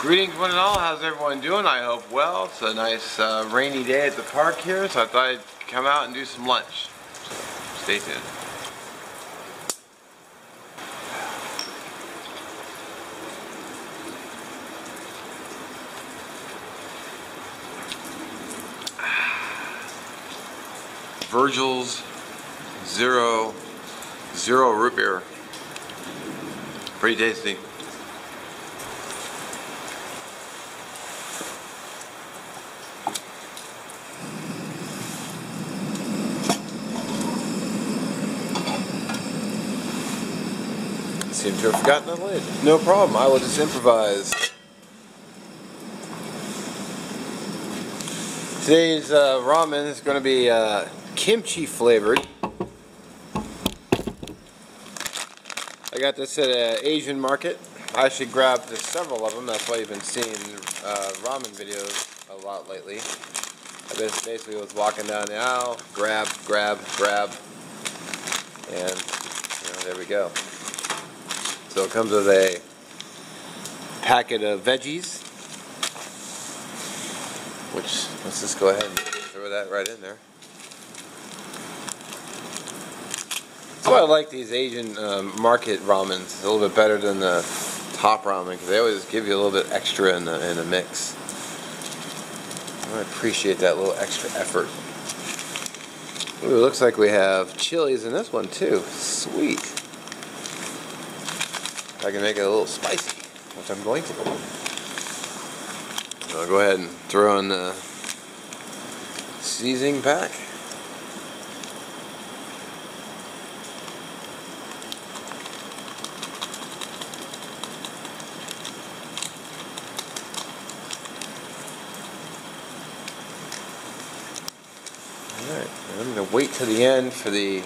Greetings one and all, how's everyone doing? I hope well. It's a nice rainy day at the park here, so I thought I'd come out and do some lunch. So stay tuned. Virgil's Zero root beer. Pretty tasty. Seem to have forgotten the lid. No problem, I will just improvise. Today's ramen is going to be kimchi flavored. I got this at an Asian market. I actually grabbed several of them. That's why you've been seeing ramen videos a lot lately. I just basically was walking down the aisle, grab, and there we go. So it comes with a packet of veggies, which, let's just go ahead and throw that right in there. That's why I like these Asian market ramens. It's a little bit better than the top ramen because they always give you a little bit extra in the mix. I appreciate that little extra effort. Ooh, it looks like we have chilies in this one too. Sweet. I can make it a little spicy, which I'm going to. I'll go ahead and throw in the seasoning pack. Alright, I'm going to wait till the end for the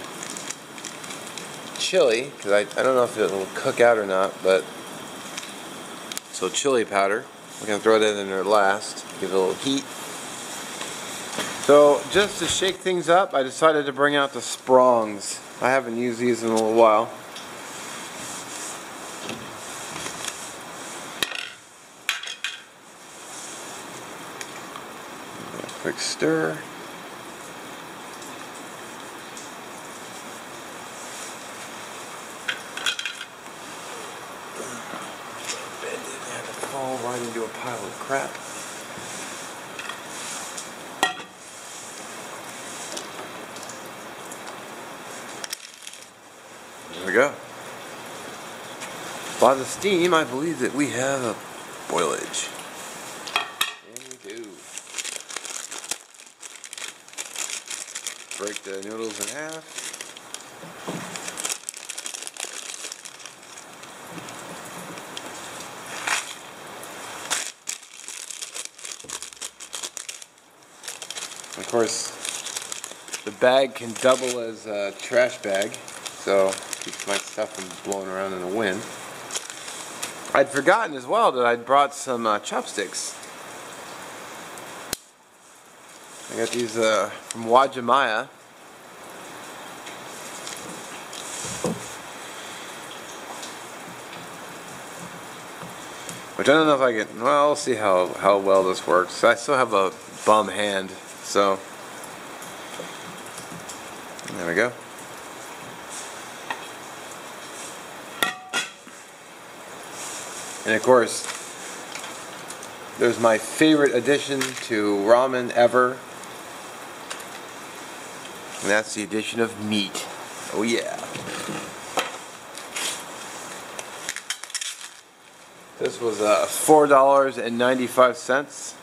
chili, because I don't know if it will cook out or not, but so chili powder, we're going to throw that in there last, give it a little heat. So just to shake things up, I decided to bring out the sprongs. I haven't used these in a little while. A quick stir. Fall right into a pile of crap. There we go. By the steam, I believe that we have a boilage. And we do. Break the noodles in half. Of course, the bag can double as a trash bag, so keeps my stuff from blowing around in the wind. I'd forgotten as well that I'd brought some chopsticks. I got these from Wajimaya. Which I don't know if I can, well, we'll see how well this works. I still have a bum hand. So, there we go. And of course, there's my favorite addition to ramen ever. And that's the addition of meat. Oh yeah. This was $4.95.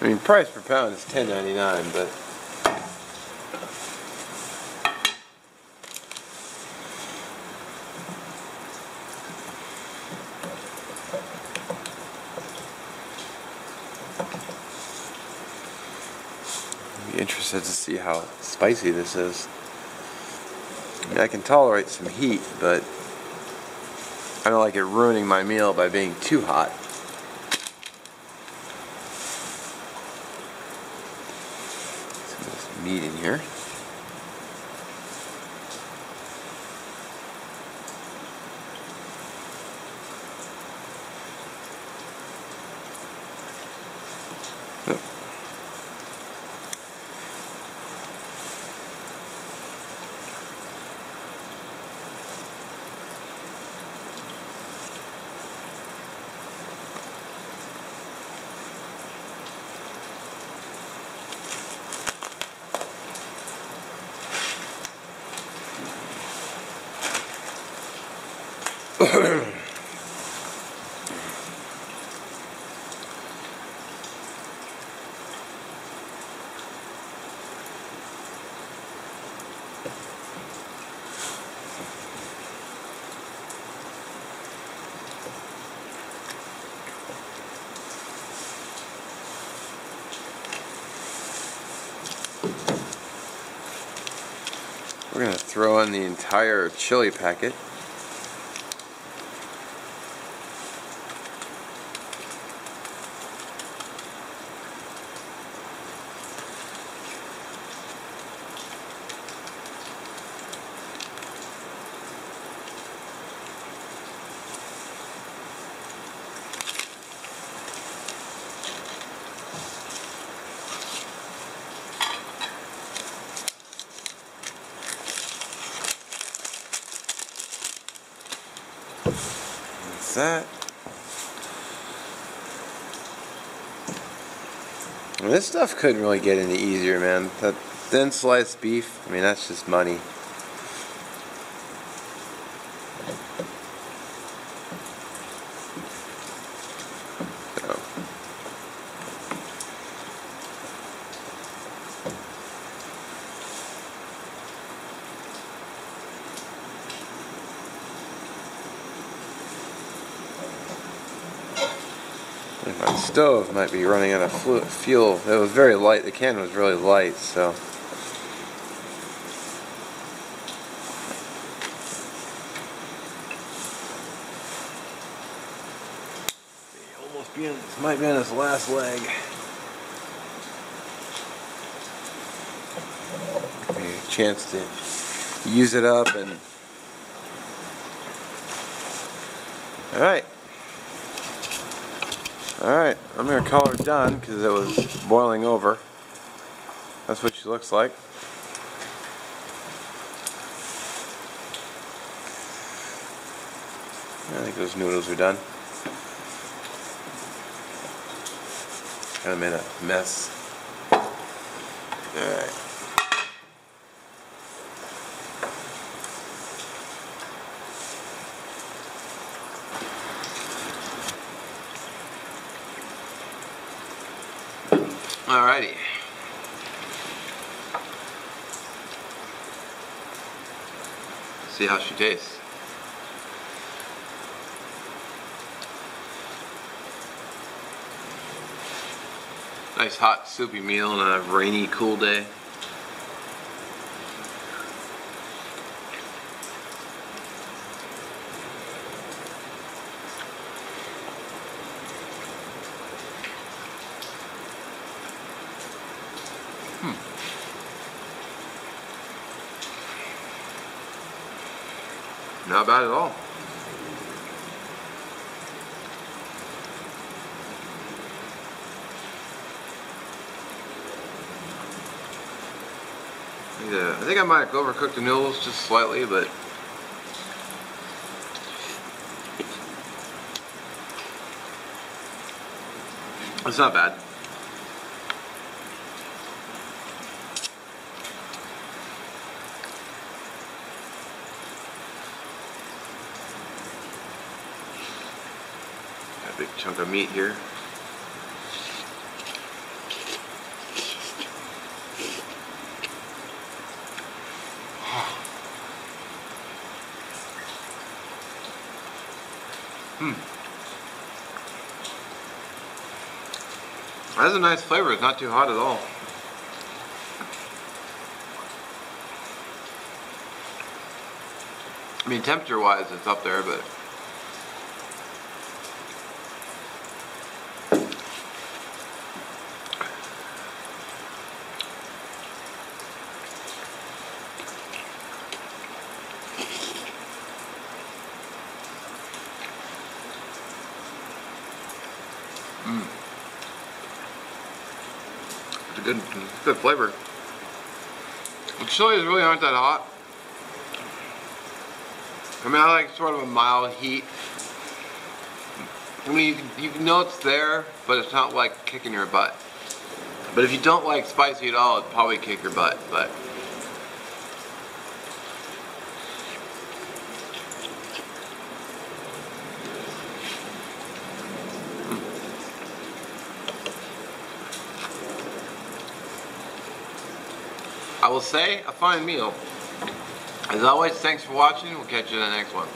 I mean, price per pound is $10.99, but I'm interested to see how spicy this is. I mean, I can tolerate some heat, but I don't like it ruining my meal by being too hot. Meat in here. We're going to throw in the entire chili packet. That's that. I mean, this stuff couldn't really get any easier, man. That thin sliced beef, I mean, that's just money. So. My stove might be running out of fuel. It was very light. The can was really light, so. This might be on its last leg. Maybe a chance to use it up and. All right. Alright, I'm going to call her done because it was boiling over. That's what she looks like. I think those noodles are done. Kind of made a mess. Alright. Alrighty. See how she tastes. Nice hot soupy meal on a rainy, cool day. Not bad at all. I think I might have overcooked the noodles just slightly, but it's not bad. Got a big chunk of meat here. That has a nice flavor. It's not too hot at all. I mean, temperature-wise, it's up there, but it's a good flavor. The chilies really aren't that hot. I mean, I like sort of a mild heat. I mean, you know it's there, but it's not like kicking your butt. But if you don't like spicy at all, it'd probably kick your butt. But I will say, a fine meal. As always, thanks for watching. We'll catch you in the next one.